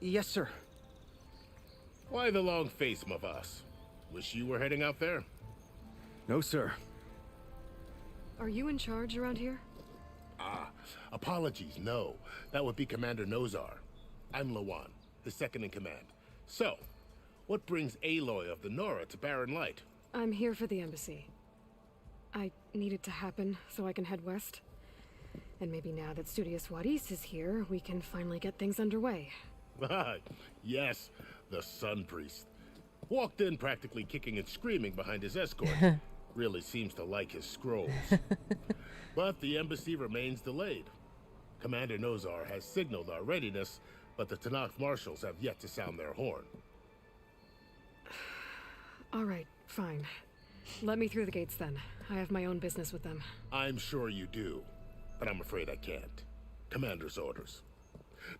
Yes, sir. Why the long face, Mavas? Wish you were heading out there? No, sir. Are you in charge around here? Apologies, no. That would be Commander Nozar. I'm Lawan, his second in command. So, what brings Aloy of the Nora to Barren Light? I'm here for the embassy. I need it to happen so I can head west. And maybe now that Studious Wadis is here, we can finally get things underway. Yes, the Sun Priest. Walked in practically kicking and screaming behind his escort. Really seems to like his scrolls. But the embassy remains delayed. Commander Nozar has signaled our readiness, but the Tanakh marshals have yet to sound their horn. All right, fine. Let me through the gates then. I have my own business with them. I'm sure you do, but I'm afraid I can't. Commander's orders.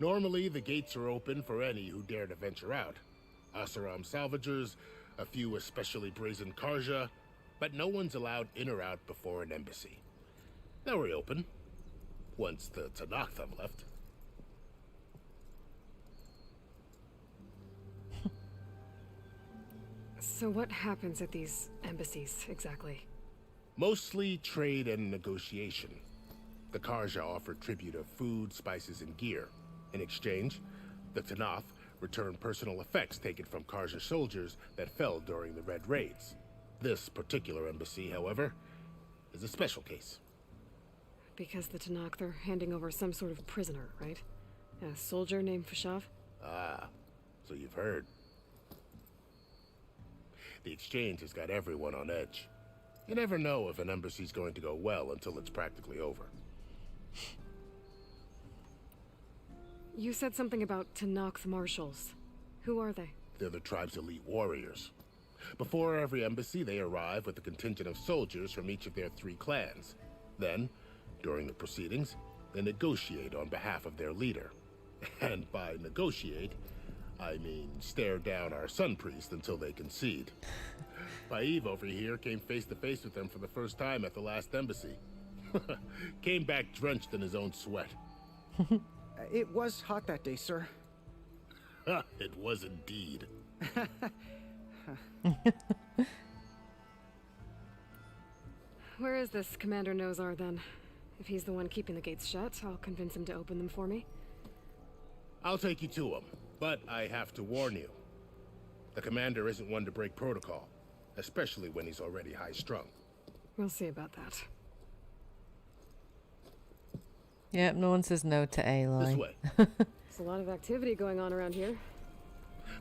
Normally, the gates are open for any who dare to venture out. Asaram salvagers, a few especially brazen Karja, but no one's allowed in or out before an embassy. They'll reopen, once the Tanakh have left. So what happens at these embassies, exactly? Mostly trade and negotiation. The Karja offer tribute of food, spices, and gear. In exchange, the Tanakh return personal effects taken from Karja soldiers that fell during the Red Raids. This particular embassy, however, is a special case. Because the Tanakh, they're handing over some sort of prisoner, right? A soldier named Fashav? Ah, so you've heard. The exchange has got everyone on edge. You never know if an embassy's going to go well until it's practically over. You said something about Tanakh marshals. Who are they? They're the tribe's elite warriors. Before every embassy, they arrive with a contingent of soldiers from each of their 3 clans. Then, during the proceedings, they negotiate on behalf of their leader. And by negotiate, I mean stare down our Sun Priest until they concede. Paev over here came face to face with them for the first time at the last embassy. Came back drenched in his own sweat. It was hot that day, sir. It was indeed. Where is this Commander Nozar, then? If he's the one keeping the gates shut, I'll convince him to open them for me. I'll take you to him, but I have to warn you. The commander isn't one to break protocol, especially when he's already high-strung. We'll see about that. Yep, no one says no to Aloy. This way. There's a lot of activity going on around here.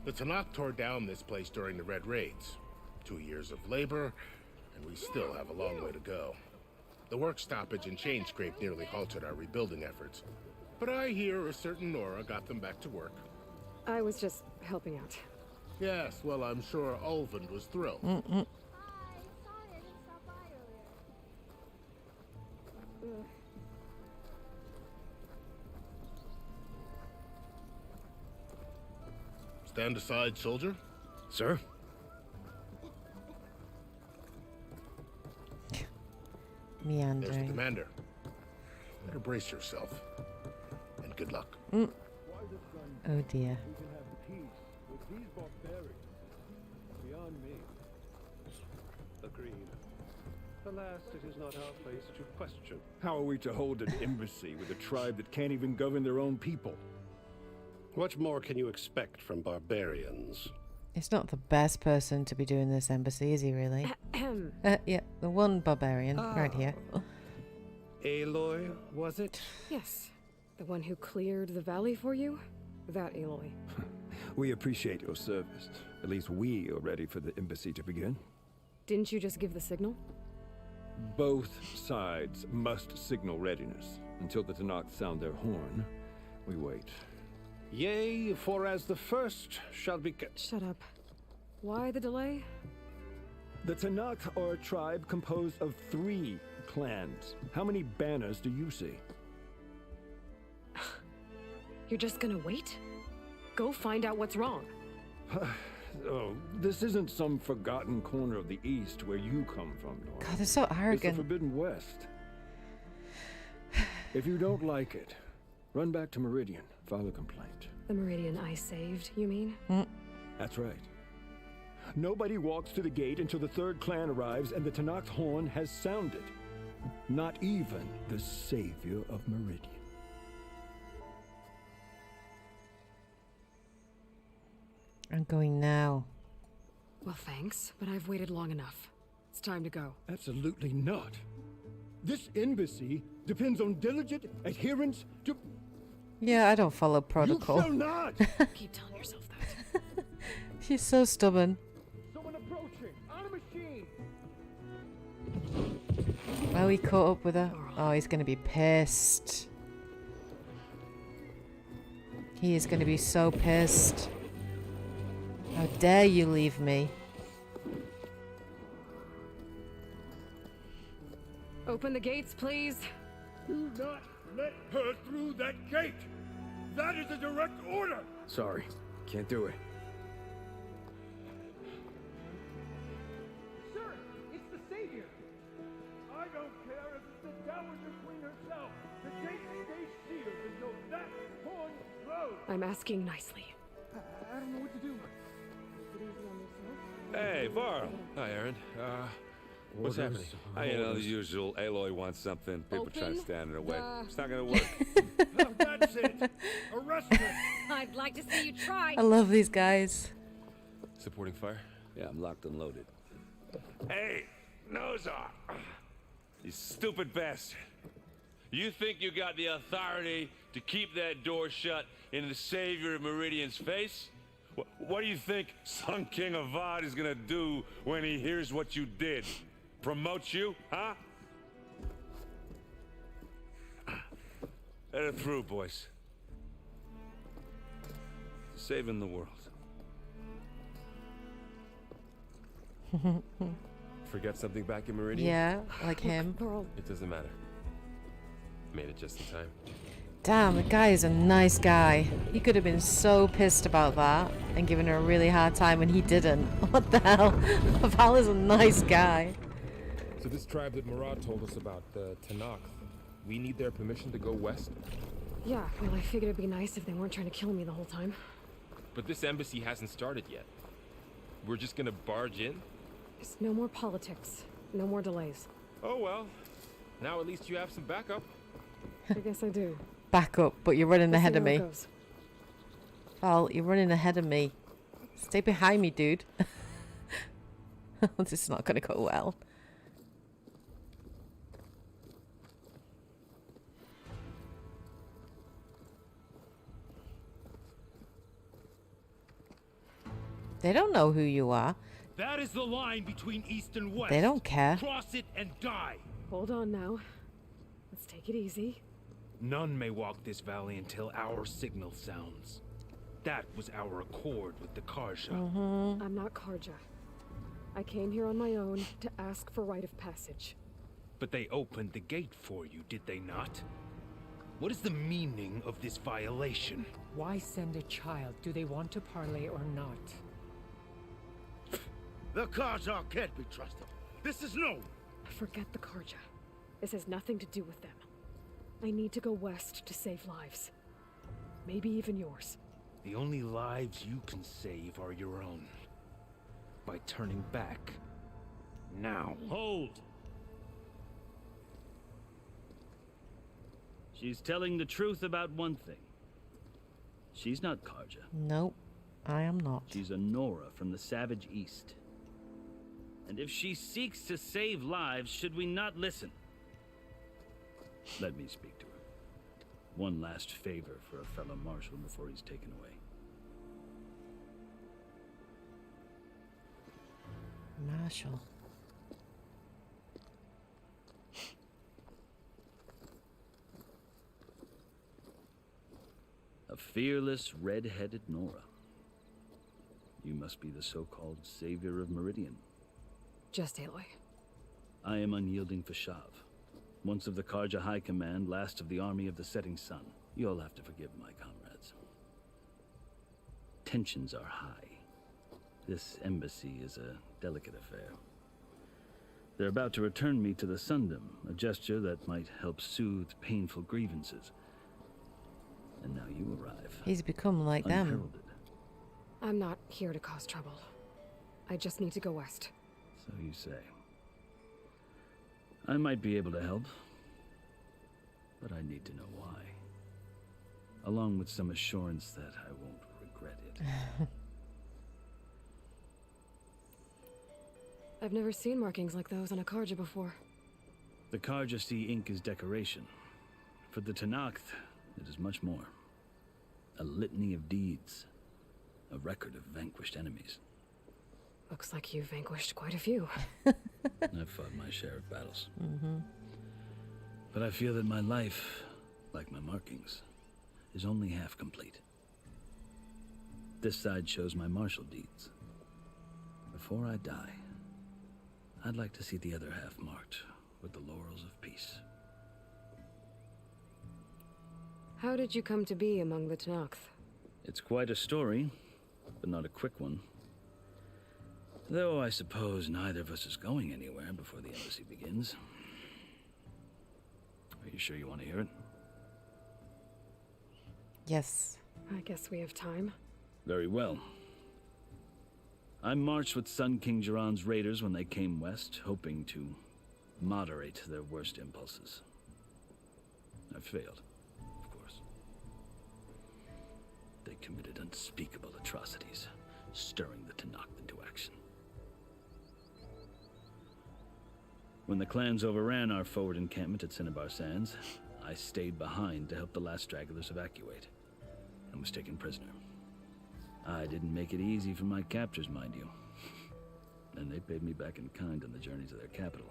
The Tanakh tore down this place during the Red Raids. 2 years of labor, and we still have a long way to go. The work stoppage and chain scrape nearly halted our rebuilding efforts. But I hear a certain Nora got them back to work. I was just helping out. Yes, well, I'm sure Ulvund was thrilled. Stand aside, soldier. Sir? There's the Meandering. commander. Better brace yourself. And good luck. Oh dear. We can have peace with these barbarians. Beyond me. Agreed. Alas, it is not our place to question. How are we to hold an embassy with a tribe that can't even govern their own people? What more can you expect from barbarians? He's not the best person to be doing this embassy, is he really? Yeah, the one barbarian right here. Aloy, was it? Yes. The one who cleared the valley for you? That Aloy. We appreciate your service. At least we are ready for the embassy to begin. Didn't you just give the signal? Both sides must signal readiness. Until the Tanakh sound their horn, we wait. Yea, for as the first shall be... Shut up. Why the delay? The Tanakh are a tribe composed of 3 clans. How many banners do you see? You're just gonna wait? Go find out what's wrong. Oh, this isn't some forgotten corner of the East where you come from, Nora. God, they're so It's the arrogant. Forbidden West. If you don't like it, run back to Meridian, file a complaint. The Meridian I saved, you mean? That's right. Nobody walks to the gate until the third clan arrives and the Tanakh horn has sounded. Not even the savior of Meridian. I'm going now. Well, thanks, but I've waited long enough. It's time to go. Absolutely not. This embassy depends on diligent adherence to... Yeah, I don't follow protocol. You shall not! Keep telling yourself that. She's so stubborn. Someone approaching! On a machine! Oh, he caught up with her. Oh, he's going to be pissed. He is going to be so pissed. How dare you leave me? Open the gates, please. Do not let her through that gate! That is a direct order! Sorry. Can't do it. Sir, it's the Savior! I don't care if it's the Dowager Queen herself! The gate stays sealed until that horn blows! I'm asking nicely. I don't know what to do. Hey, Varl. Hi, Aaron. What's happening? You know, the usual. Aloy wants something. People trying to stand in her way. It's not gonna work. Oh, that's it! Arrest her! I'd like to see you try. I love these guys. Supporting fire? Yeah, I'm locked and loaded. Hey, nose off. You stupid bastard. You think you got the authority to keep that door shut in the savior of Meridian's face? What do you think Sun King Avad is gonna do when he hears what you did? Promote you, huh? Let it through, boys. Saving the world. Forget something back in Meridian? Yeah, like him. Varl, It doesn't matter. Made it just in time. Damn, the guy is a nice guy. He could have been so pissed about that and given her a really hard time when he didn't. What the hell? Val is a nice guy. So this tribe that Murad told us about, the Tanakh, we need their permission to go west? yeah, well, I figured it'd be nice if they weren't trying to kill me the whole time. But this embassy hasn't started yet. We're just gonna barge in? Just no more politics. No more delays. Oh well. Now at least you have some backup. I guess I do. Back up, but you're running We'll see ahead of how it me. goes. Val, you're running ahead of me. Stay behind me, dude. This is not going to go well. They don't know who you are. That is the line between east and west. They don't care. Cross it and die. Hold on now. Let's take it easy. None may walk this valley until our signal sounds. That was our accord with the Karja. I'm not Karja. I came here on my own to ask for rite of passage. But they opened the gate for you, did they not? What is the meaning of this violation? Why send a child? Do they want to parley or not? The Karja can't be trusted. This is known. Forget the Karja. This has nothing to do with them. I need to go west to save lives. Maybe even yours. The only lives you can save are your own. By turning back. Now. Hold! She's telling the truth about one thing. She's not Karja. Nope, I am not. She's a Nora from the Savage East. And if she seeks to save lives, should we not listen? Let me speak to her. One last favor for a fellow marshal before he's taken away. Marshall. A fearless, red-headed Nora. You must be the so-called savior of Meridian. Just Aloy. I am unyielding Fashav. Once of the Karja High Command, last of the army of the setting sun. You'll have to forgive my comrades. Tensions are high. This embassy is a delicate affair. They're about to return me to the Sundom, a gesture that might help soothe painful grievances. And now you arrive. He's become like them. Unheralded. I'm not here to cause trouble. I just need to go west. So you say. I might be able to help, but I need to know why. Along with some assurance that I won't regret it. I've never seen markings like those on a Karja before. The Karja see ink as decoration. For the Tenakth, it is much more. A litany of deeds. A record of vanquished enemies. Looks like you've vanquished quite a few. I've fought my share of battles. But I feel that my life, like my markings, is only half complete. This side shows my martial deeds. Before I die, I'd like to see the other half marked with the laurels of peace. How did you come to be among the Tenakth? It's quite a story, but not a quick one. Though I suppose neither of us is going anywhere before the embassy begins. Are you sure you want to hear it? Yes. I guess we have time. Very well. I marched with Sun King Jiran's raiders when they came west, hoping to moderate their worst impulses. I failed, of course. They committed unspeakable atrocities, stirring the Tenakth into action. When the clans overran our forward encampment at Cinnabar Sands, I stayed behind to help the last stragglers evacuate, and was taken prisoner. I didn't make it easy for my captors, mind you. And they paid me back in kind on the journey to their capital.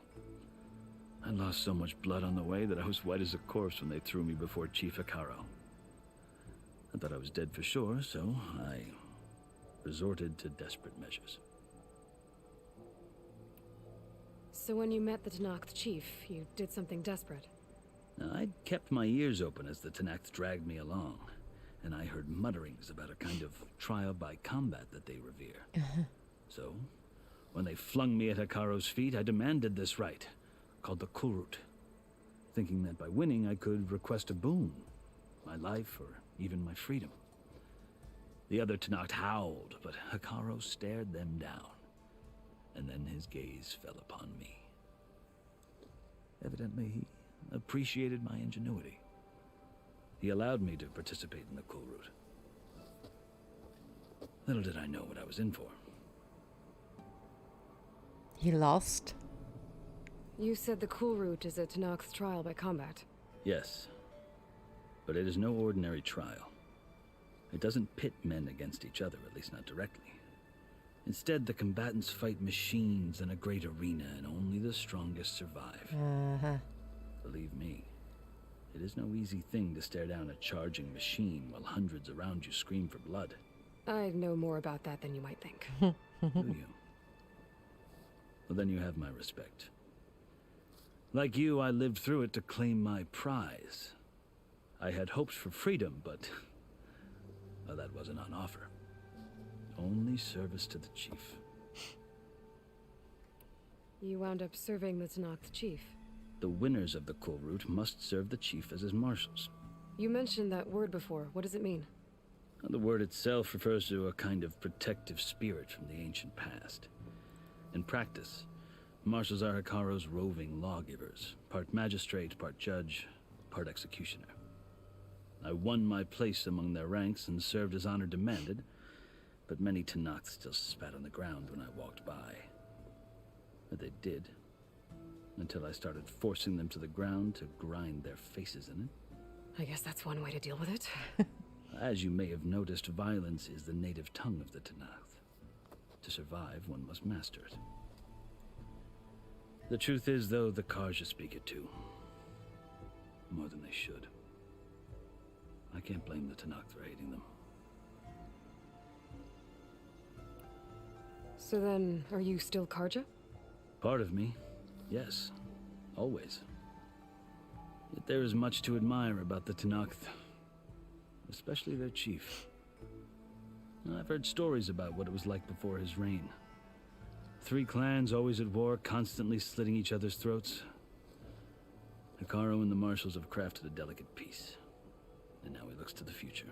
I lost so much blood on the way that I was white as a corpse when they threw me before Chief Hikaro. I thought I was dead for sure, so I resorted to desperate measures. So when you met the Tenakth chief, you did something desperate? I'd kept my ears open as the Tenakth dragged me along, and I heard mutterings about a kind of trial by combat that they revere. So, when they flung me at Hikaro's feet, I demanded this right, called the Kulrut, thinking that by winning I could request a boon, my life or even my freedom. The other Tenakth howled, but Hikaro stared them down, and then his gaze fell upon me. Evidently, he appreciated my ingenuity. He allowed me to participate in the Kulrut. Little did I know what I was in for. He lost? You said the Kulrut is a Tenakth trial by combat. Yes, but it is no ordinary trial. It doesn't pit men against each other, at least not directly. Instead, the combatants fight machines in a great arena, and only the strongest survive. Believe me, it is no easy thing to stare down a charging machine while hundreds around you scream for blood. I know more about that than you might think. Do you? Well, then you have my respect. Like you, I lived through it to claim my prize. I had hopes for freedom, but well, that wasn't on offer. Only service to the chief. You wound up serving the Tenakth chief. The winners of the Kulrut must serve the chief as his marshals. You mentioned that word before. What does it mean? The word itself refers to a kind of protective spirit from the ancient past. In practice, marshals are Hikaro's roving lawgivers, part magistrate, part judge, part executioner. I won my place among their ranks and served as honor demanded, but many Tenakth still spat on the ground when I walked by. But they did, until I started forcing them to the ground to grind their faces in it. I guess that's one way to deal with it. As you may have noticed, violence is the native tongue of the Tenakth. To survive, one must master it. The truth is, though, the Karja speak it too. More than they should. I can't blame the Tenakth for hating them. So then, are you still Karja? Part of me, yes. Always. Yet there is much to admire about the Tenakth. Especially their chief. I've heard stories about what it was like before his reign. 3 clans always at war, constantly slitting each other's throats. Hikaro and the marshals have crafted a delicate peace. and now he looks to the future.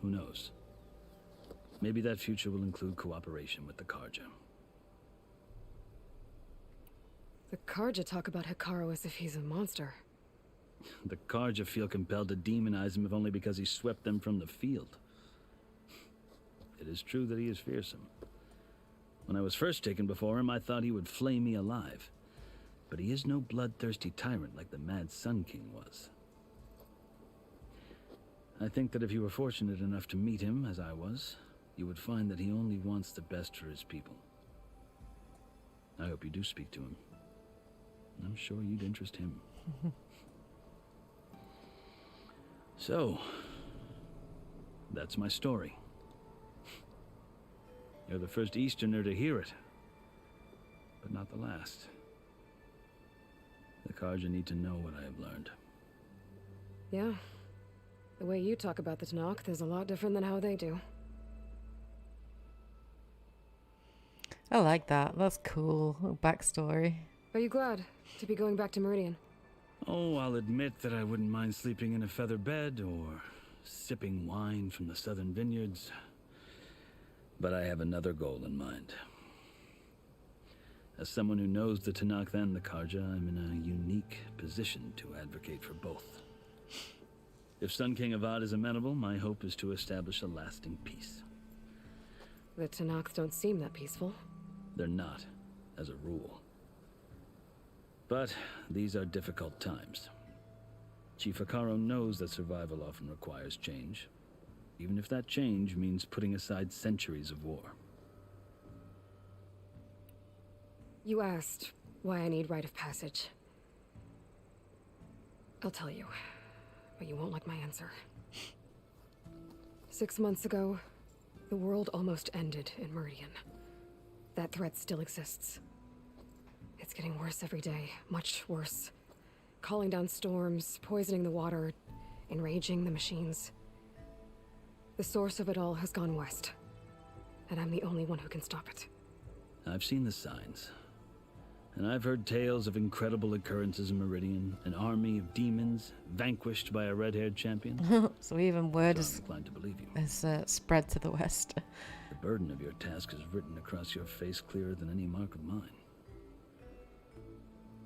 Who knows? Maybe that future will include cooperation with the Karja. The Karja talk about Hikaru as if he's a monster. The Karja feel compelled to demonize him if only because he swept them from the field. It is true that he is fearsome. When I was first taken before him, I thought he would flay me alive. But he is no bloodthirsty tyrant like the Mad Sun King was. I think that if you were fortunate enough to meet him, as I was, you would find that he only wants the best for his people. I hope you do speak to him. I'm sure you'd interest him. So, that's my story. You're the first Easterner to hear it, but not the last. The Karja need to know what I have learned. Yeah. The way you talk about the Tanakh is a lot different than how they do. I like that. That's cool. Little backstory. Are you glad to be going back to Meridian? Oh, I'll admit that I wouldn't mind sleeping in a feather bed or sipping wine from the southern vineyards. But I have another goal in mind. As someone who knows the Tanakh and the Karja, I'm in a unique position to advocate for both. If Sun King Avad is amenable, my hope is to establish a lasting peace. The Tanakh don't seem that peaceful. They're not, as a rule. But these are difficult times. Chief Hikaru knows that survival often requires change, even if that change means putting aside centuries of war. You asked why I need rite of passage. I'll tell you, but you won't like my answer. 6 months ago, the world almost ended in Meridian. That threat still exists. It's getting worse every day, much worse. Calling down storms, poisoning the water, enraging the machines. The source of it all has gone west, and I'm the only one who can stop it. I've seen the signs, and I've heard tales of incredible occurrences in Meridian, an army of demons vanquished by a red-haired champion. So even word So is, I'm inclined to believe you. Spread to the west. The burden of your task is written across your face clearer than any mark of mine.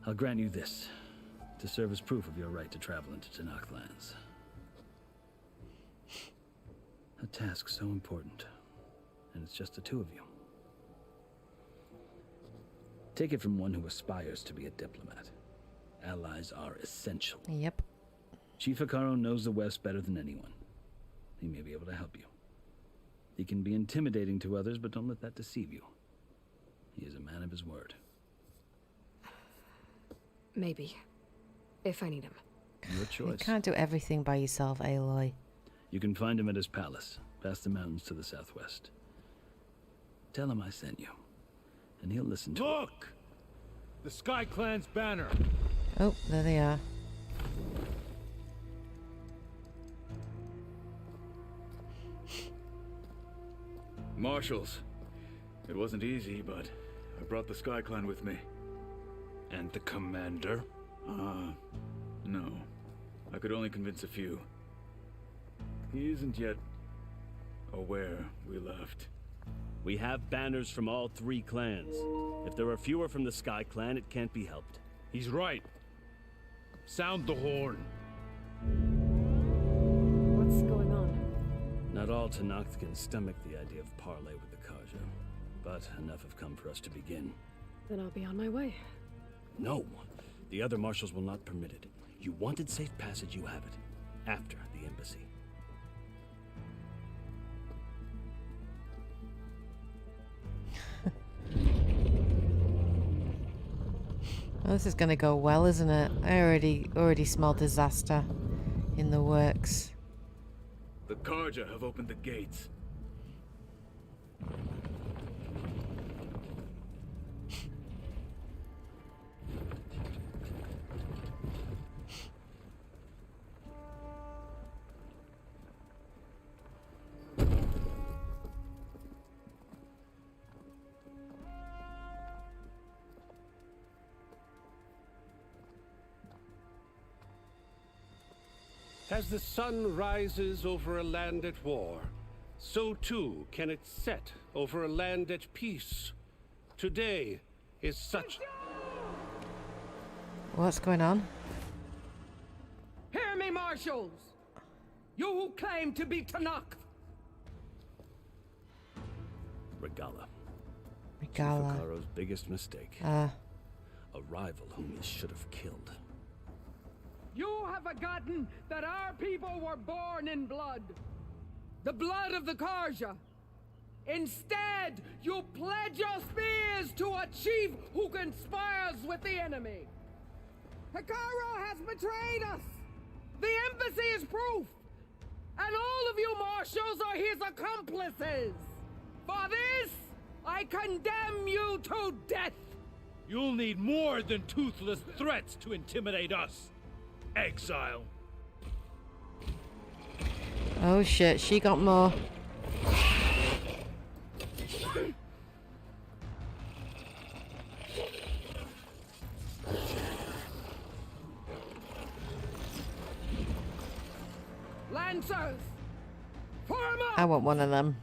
I'll grant you this, to serve as proof of your right to travel into Tanakh lands. A task so important, and it's just the two of you. Take it from one who aspires to be a diplomat. Allies are essential. Yep. Chief Hikaru knows the West better than anyone. He may be able to help you. He can be intimidating to others, but don't let that deceive you. He is a man of his word. Maybe. If I need him. Your choice. You can't do everything by yourself, Aloy. You can find him at his palace, past the mountains to the southwest. Tell him I sent you, and he'll listen to it. Look! The Sky Clan's banner! Oh, there they are. Marshals. It wasn't easy, but I brought the Sky Clan with me. And the commander? No. I could only convince a few. He isn't yet aware we left. We have banners from all 3 clans. If there are fewer from the Sky Clan, it can't be helped. He's right. Sound the horn. What's going on? Not all Tanakh can stomach the idea of parley with the Karja, but enough have come for us to begin. Then I'll be on my way. No, the other marshals will not permit it. You wanted safe passage, you have it. After the embassy. Well, this is gonna go well, isn't it? I already smell disaster in the works. The Karja have opened the gates. As the sun rises over a land at war, so too can it set over a land at peace. Today is such... What's going on? Hear me, marshals! You who claim to be Tanakh! Regala. Regala. Fukaro's biggest mistake. A rival whom he should have killed. You have forgotten that our people were born in blood. The blood of the Karja. Instead, you pledge your spears to a chief who conspires with the enemy. Hikaru has betrayed us. The embassy is proof. And all of you marshals are his accomplices. For this, I condemn you to death. You'll need more than toothless threats to intimidate us. Exile. Oh shit, she got more. Lancers! Form up! I want one of them.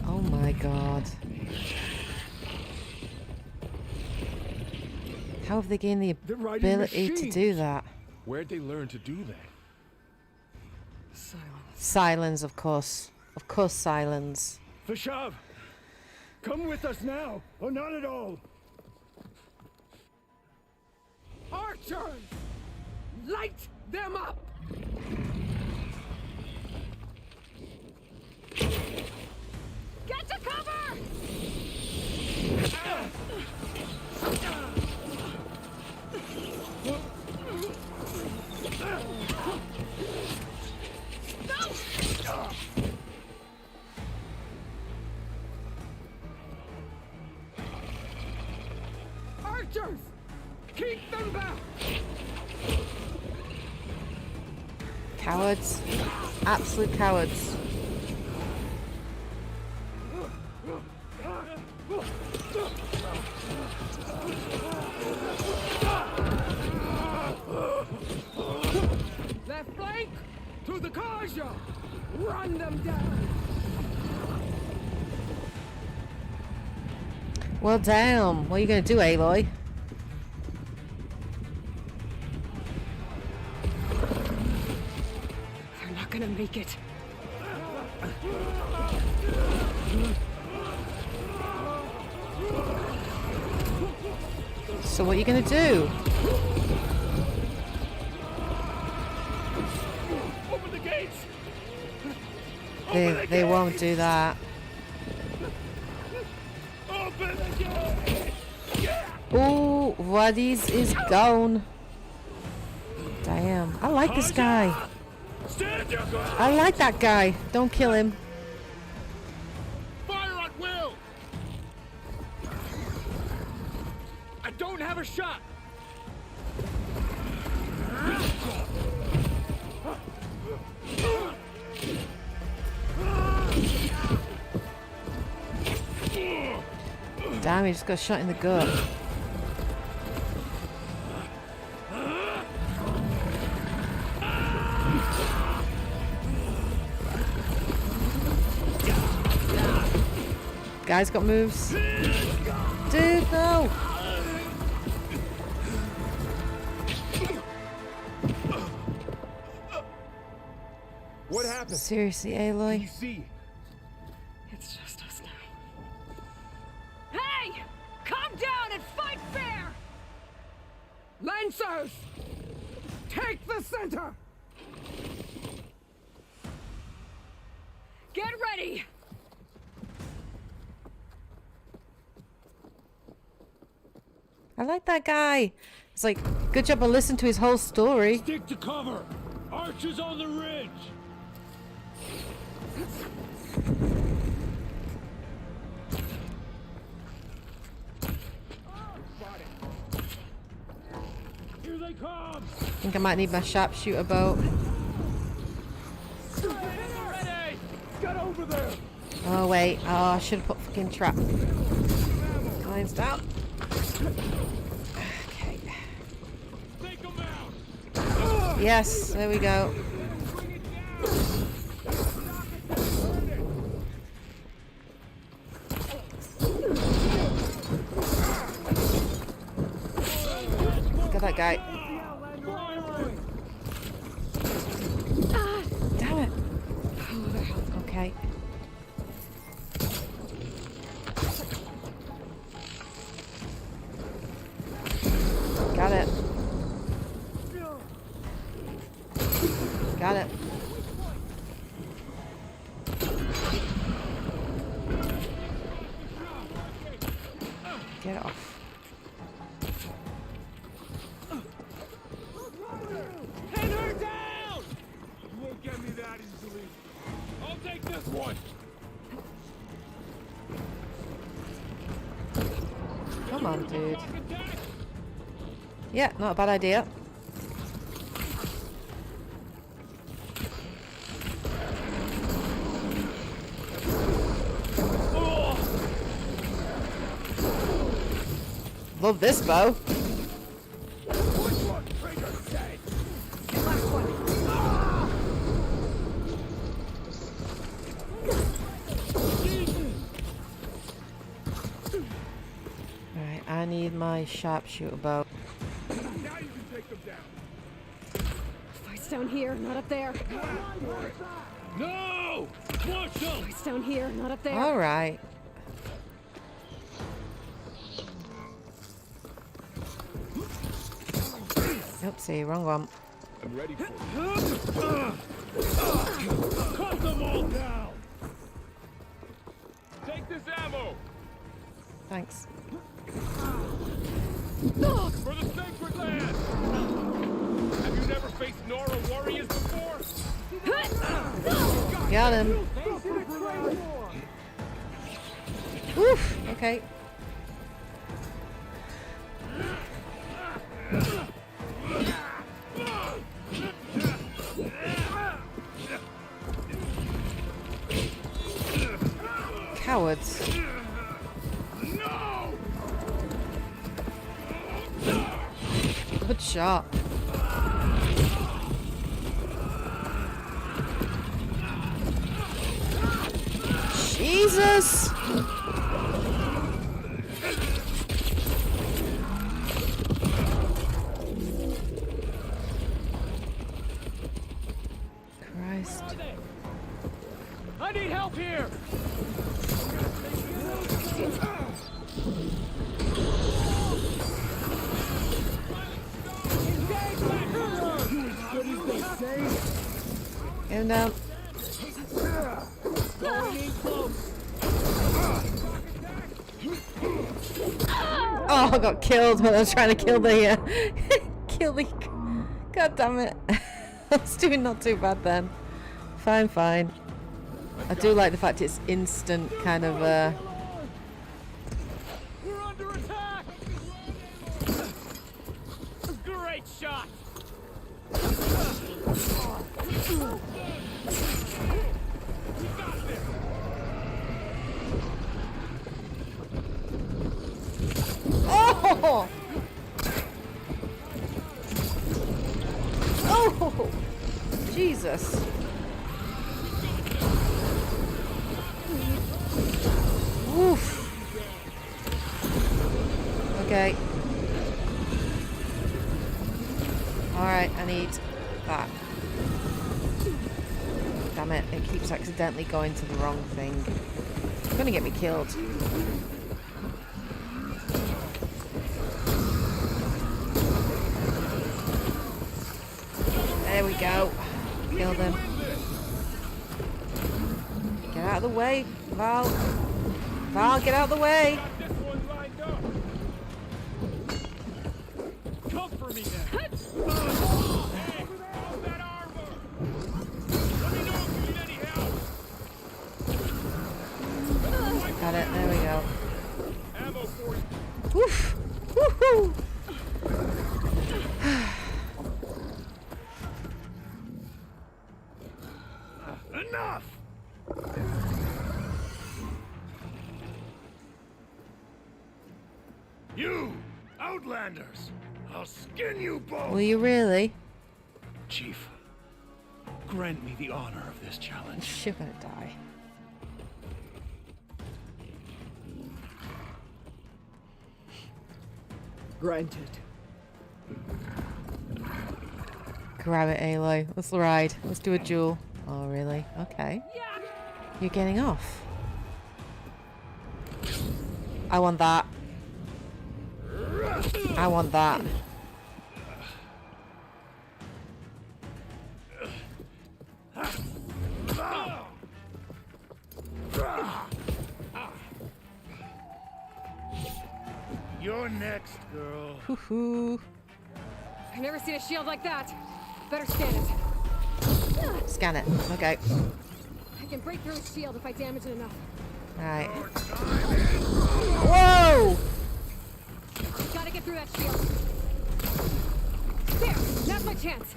Oh my god. How have they gained the ability to do that? Where'd they learn to do that? Silence, of course. Of course, silence. Vashav! Come with us now, or not at all! Archers! Light them up! Get to cover! Archers! Keep them back! Cowards. Absolute cowards. Left flank! To the Karja! Run them down! Well, damn. What are you going to do, Aloy? They're not gonna make it. So what are you going to do? Open the gates! They won't do that. Open the gates! Ooh, Wadis is gone. Damn. I like this guy. Stand your ground! I like that guy. Don't kill him. Fire at will! I don't have a shot! Damn, he just got shot in the gut. Guy's got moves. Dude, no! What happened? Seriously, Aloy? It's just us now. Hey! Calm down and fight fair! Lancers! Take the center! Get ready! I like that guy. It's like, good job I listened to his whole story. Stick to cover! Archers on the ridge! Here they come! I think I might need my sharpshooter bow. Ready! Get over there! Oh wait, oh I should have put fucking trap. Lines down. Okay. Take them out! Yes, there we go. Got that guy. Damn it. Okay. Got it. Got it. Get off. Pin her down! You won't get me that easily. I'll take this one. Come on, dude. Yeah, not a bad idea. Love this bow. Alright, I need my sharpshooter bow. Now you can take them down. Fight's down here, not up there. No! Watch them! Fight's down here, not up there. Alright. Oopsie, wrong one. I'm ready for it. Cut them all down! Take this ammo! Thanks. For the sacred land! Have you never faced Nora warriors before? Got him. Oof, okay. Cowards. Good shot. Jesus! Christ. I need help here! Get him down. Oh, I got killed when I was trying to kill the kill the. God damn it! I was doing not too bad then. Fine, fine. I do like the fact it's instant kind of. We're under attack! Great shot! Oh! Oh! Jesus! Oof! Okay. Alright, I need that. Damn it, it keeps accidentally going to the wrong thing. It's gonna get me killed. There we go. Killed him. Get out of the way, Val. Val, get out of the way. Come for me then. Got it, there we go. Ammo for you. Woof! Woohoo! Enough! You, Outlanders! I'll skin you both! Will you really? Chief, grant me the honor of this challenge. You're gonna die. Granted. Grab it, Aloy. Let's ride. Let's do a duel. Oh, really? Okay. You're getting off. I want that. I want that. You're next, girl. Hoo-hoo. I've never seen a shield like that. Better scan it. Scan it. Okay. I can break through a shield if I damage it enough. Right. Whoa! Gotta get through that shield. There! Now's my chance.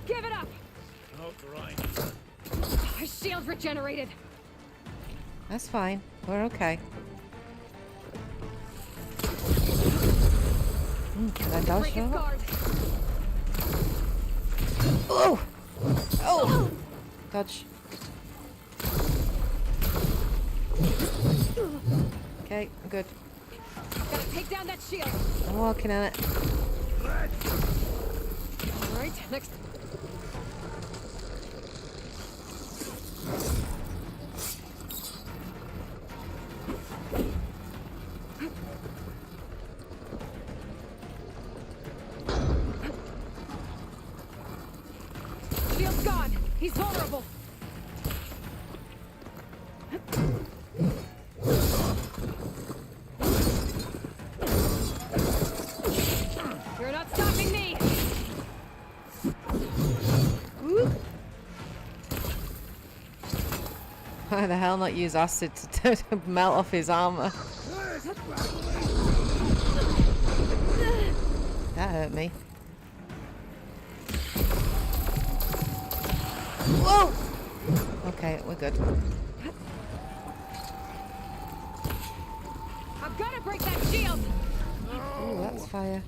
Give it up! Oh, right. My shield's regenerated. That's fine. We're okay. That does Break show his up. guard. Oh! Oh! Dodge. Okay, I'm good. Gotta take down that shield. I'm walking on it. Alright, next. Shield's gone. He's vulnerable. You're not stopping me. Why the hell not use acid to melt off his armor? That hurt me. Whoa! Okay, we're good. I've got to break that shield. Ooh, that's fire.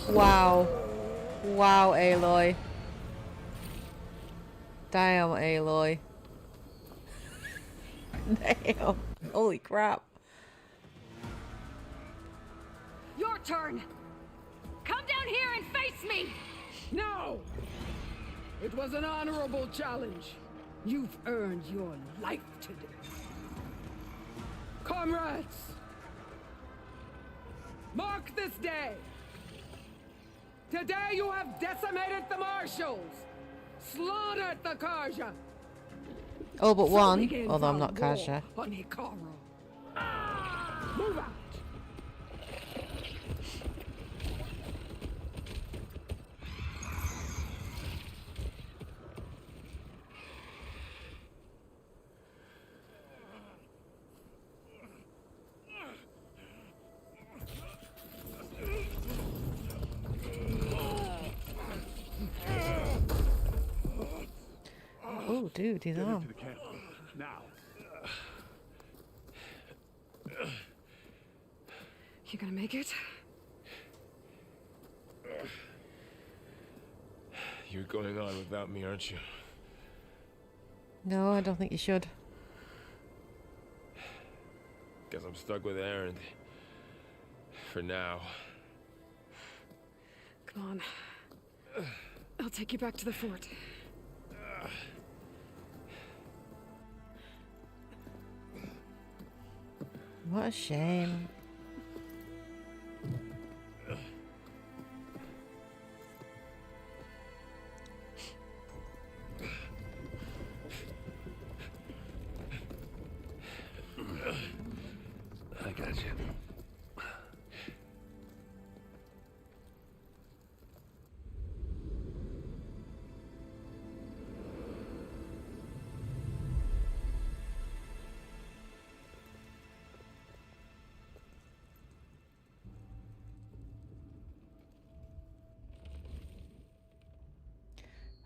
Wow. Wow, Aloy. Damn, Aloy. Damn. Holy crap. Your turn. Come down here and face me. No! It was an honorable challenge. You've earned your life today. Comrades! Mark this day! Today you have decimated the Marshals! Slaughtered the Karja! Oh, but So one. begins Although I'm our not war Kaja. on Hikaru. Move out! Oh, dude, his arm. Now. You gonna make it? You're going on without me, aren't you? No, I don't think you should. Guess I'm stuck with Aaron. For now. Come on. I'll take you back to the fort. What a shame. I got you.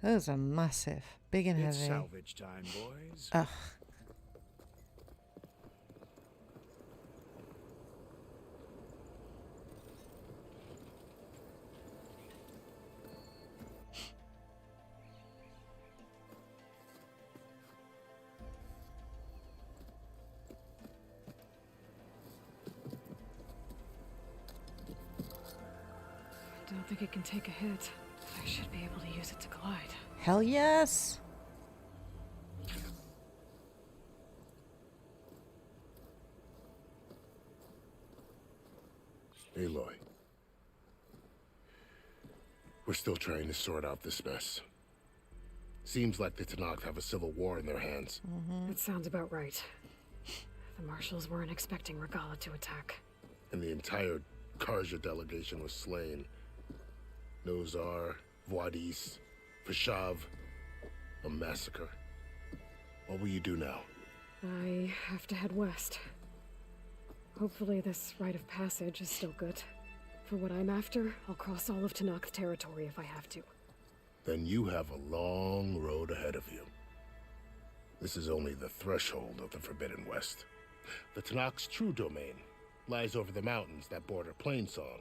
Those are massive. Big and It's heavy. salvage time, boys. Ugh. I don't think it can take a hit. I should be able to use it to glide. Hell yes! Aloy. We're still trying to sort out this mess. Seems like the Tenakth have a civil war in their hands. That sounds about right. The Marshals weren't expecting Regala to attack. And the entire Karja delegation was slain. Nozar, Voidis, Vashav. A massacre. What will you do now? I have to head west. Hopefully this rite of passage is still good. For what I'm after, I'll cross all of Tenakth territory if I have to. Then you have a long road ahead of you. This is only the threshold of the Forbidden West. The Tenakth's true domain lies over the mountains that border Plainsong,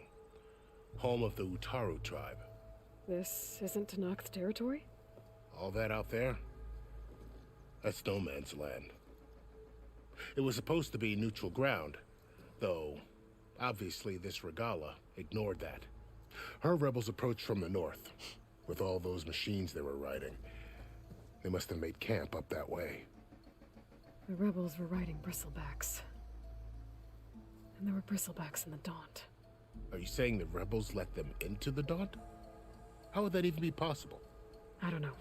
home of the Utaru tribe. This isn't Tenakth territory? All that out there? That's no man's land. It was supposed to be neutral ground, though obviously this Regala ignored that. Her rebels approached from the north, with all those machines they were riding. They must have made camp up that way. The rebels were riding bristlebacks. And there were bristlebacks in the Daunt. Are you saying the rebels let them into the Daunt? How would that even be possible? I don't know.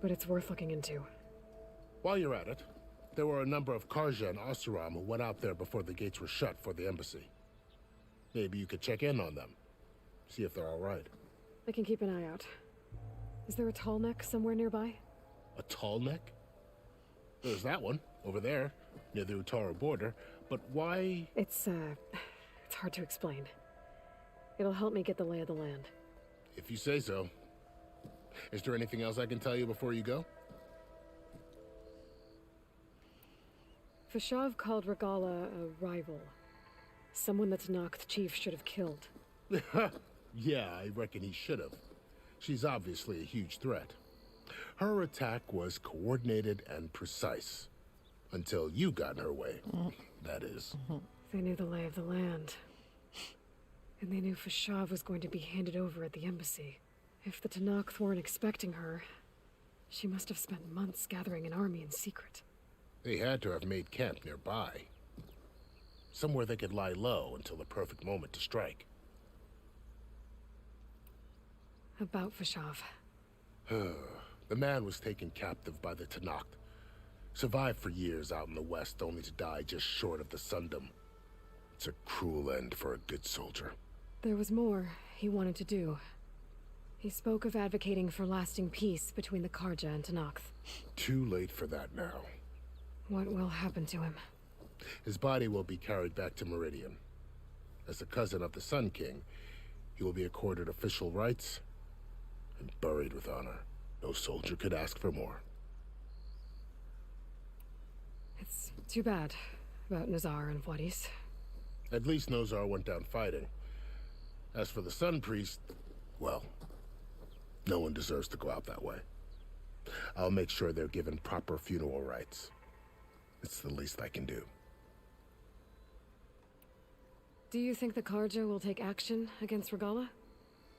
But it's worth looking into. While you're at it, there were a number of Karja and Oseram who went out there before the gates were shut for the embassy. Maybe you could check in on them. See if they're all right. I can keep an eye out. Is there a tall neck somewhere nearby? A tall neck? There's that one, over there, near the Utaru border. But why? It's hard to explain. It'll help me get the lay of the land. If you say so. Is there anything else I can tell you before you go? Vashav called Regala a rival. Someone the Tenakth chief should have killed. Yeah, I reckon he should have. She's obviously a huge threat. Her attack was coordinated and precise. Until you got in her way, that is. They knew the lay of the land. And they knew Vashav was going to be handed over at the embassy. If the Tenakth weren't expecting her, she must have spent months gathering an army in secret. They had to have made camp nearby. Somewhere they could lie low until the perfect moment to strike. About Vashav. The man was taken captive by the Tenakth. Survived for years out in the west, only to die just short of the Sundom. It's a cruel end for a good soldier. There was more he wanted to do. He spoke of advocating for lasting peace between the Karja and Tenakth. Too late for that now. What will happen to him? His body will be carried back to Meridian. As a cousin of the Sun King, he will be accorded official rights and buried with honor. No soldier could ask for more. It's too bad about Nazar and Voidis. At least Nozar went down fighting. As for the Sun Priest, well, no one deserves to go out that way. I'll make sure they're given proper funeral rites. It's the least I can do. Do you think the Karja will take action against Regala?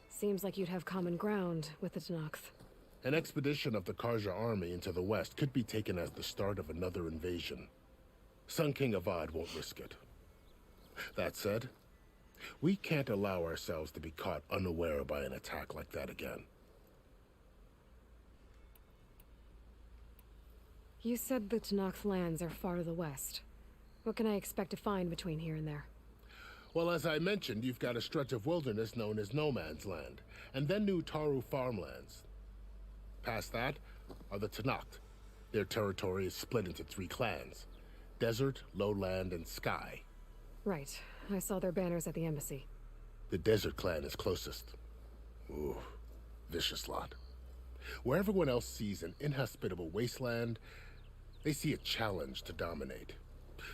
Seems like you'd have common ground with the Tenakth. An expedition of the Karja army into the west could be taken as the start of another invasion. Sun King Avad won't risk it. That said, we can't allow ourselves to be caught unaware by an attack like that again. You said the Tenakth lands are far to the west. What can I expect to find between here and there? Well, as I mentioned, you've got a stretch of wilderness known as No Man's Land, and then New Taru farmlands. Past that are the Tenakth. Their territory is split into 3 clans: Desert, Lowland, and Sky. Right. I saw their banners at the embassy. The Desert clan is closest. Ooh, vicious lot. Where everyone else sees an inhospitable wasteland, they see a challenge to dominate.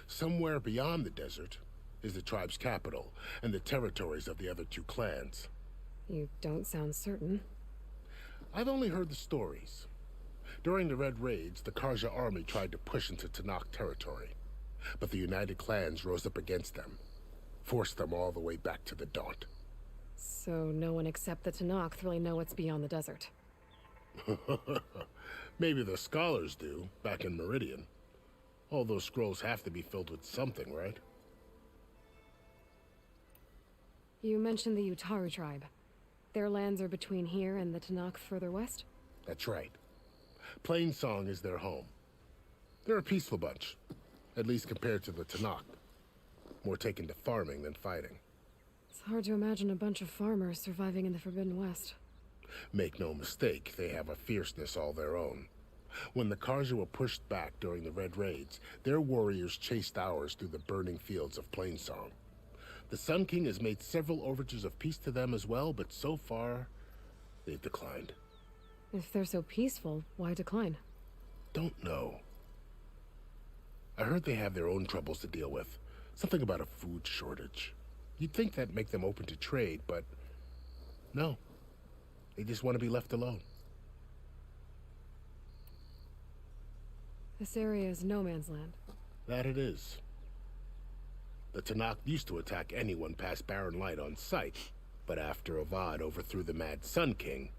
Somewhere beyond the desert is the tribe's capital and the territories of the other two clans. You don't sound certain. I've only heard the stories. During the Red Raids, the Karja army tried to push into Tanakh territory, but the United Clans rose up against them, forced them all the way back to the Daunt. So no one except the Tanakh really know what's beyond the desert. Maybe the scholars do, back in Meridian. All those scrolls have to be filled with something, right? You mentioned the Utaru tribe. Their lands are between here and the Tanakh further west? That's right. Plainsong is their home. They're a peaceful bunch, at least compared to the Tanakh. More taken to farming than fighting. It's hard to imagine a bunch of farmers surviving in the Forbidden West. Make no mistake, they have a fierceness all their own. When the Karja were pushed back during the Red Raids, their warriors chased ours through the burning fields of Plainsong. The Sun King has made several overtures of peace to them as well, but so far, they've declined. If they're so peaceful, why decline? Don't know. I heard they have their own troubles to deal with. Something about a food shortage. You'd think that'd make them open to trade, but no. They just want to be left alone. This area is no man's land. That it is. The Tanakh used to attack anyone past Barren Light on sight, but after Avad overthrew the Mad Sun King,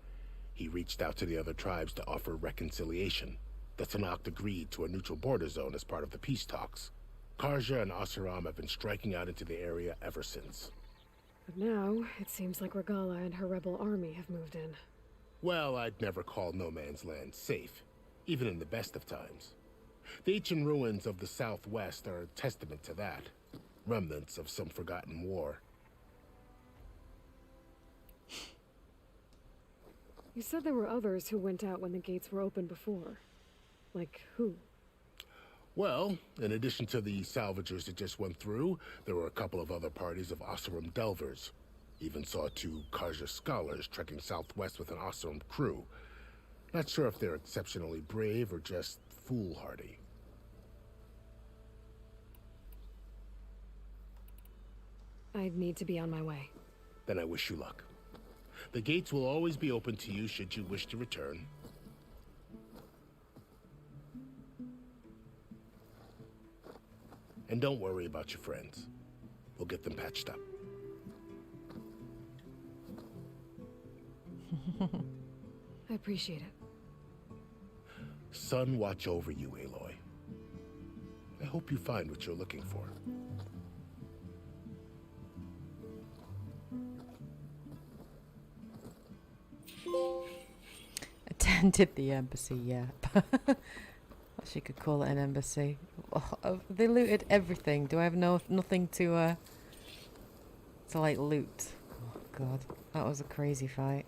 he reached out to the other tribes to offer reconciliation. The Tanakh agreed to a neutral border zone as part of the peace talks. Karja and Asuram have been striking out into the area ever since. But now, it seems like Regala and her rebel army have moved in. Well, I'd never call no man's land safe, even in the best of times. The ancient ruins of the Southwest are a testament to that. Remnants of some forgotten war. You said there were others who went out when the gates were open before. Like who? Well, in addition to the salvagers that just went through, there were a couple of other parties of Oseram Delvers. Even saw 2 Karja scholars trekking southwest with an Oseram crew. Not sure if they're exceptionally brave or just foolhardy. I'd need to be on my way. Then I wish you luck. The gates will always be open to you should you wish to return. And don't worry about your friends. We'll get them patched up. I appreciate it. Sun watch over you, Aloy. I hope you find what you're looking for. Attended the embassy, yeah. She could call it an embassy. Oh, they looted everything. Do I have nothing to like loot? Oh god, that was a crazy fight.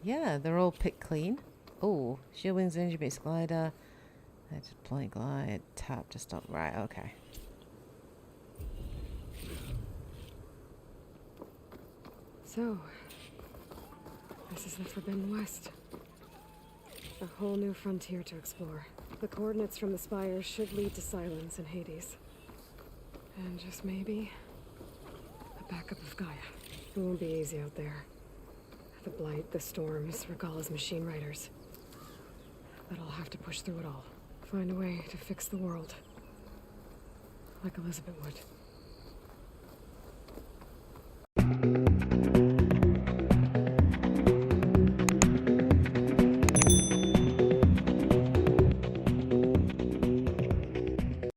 Yeah, they're all picked clean. Oh, shield wings, injury base glider. Let's play glide. Tap to stop. Right, okay. So, this is the Forbidden West. A whole new frontier to explore. The coordinates from the spires should lead to Silence and Hades. And just maybe, a backup of Gaia. It won't be easy out there. The Blight, the Storms, Regala's machine riders. But I'll have to push through it all. Find a way to fix the world. Like Elizabeth would.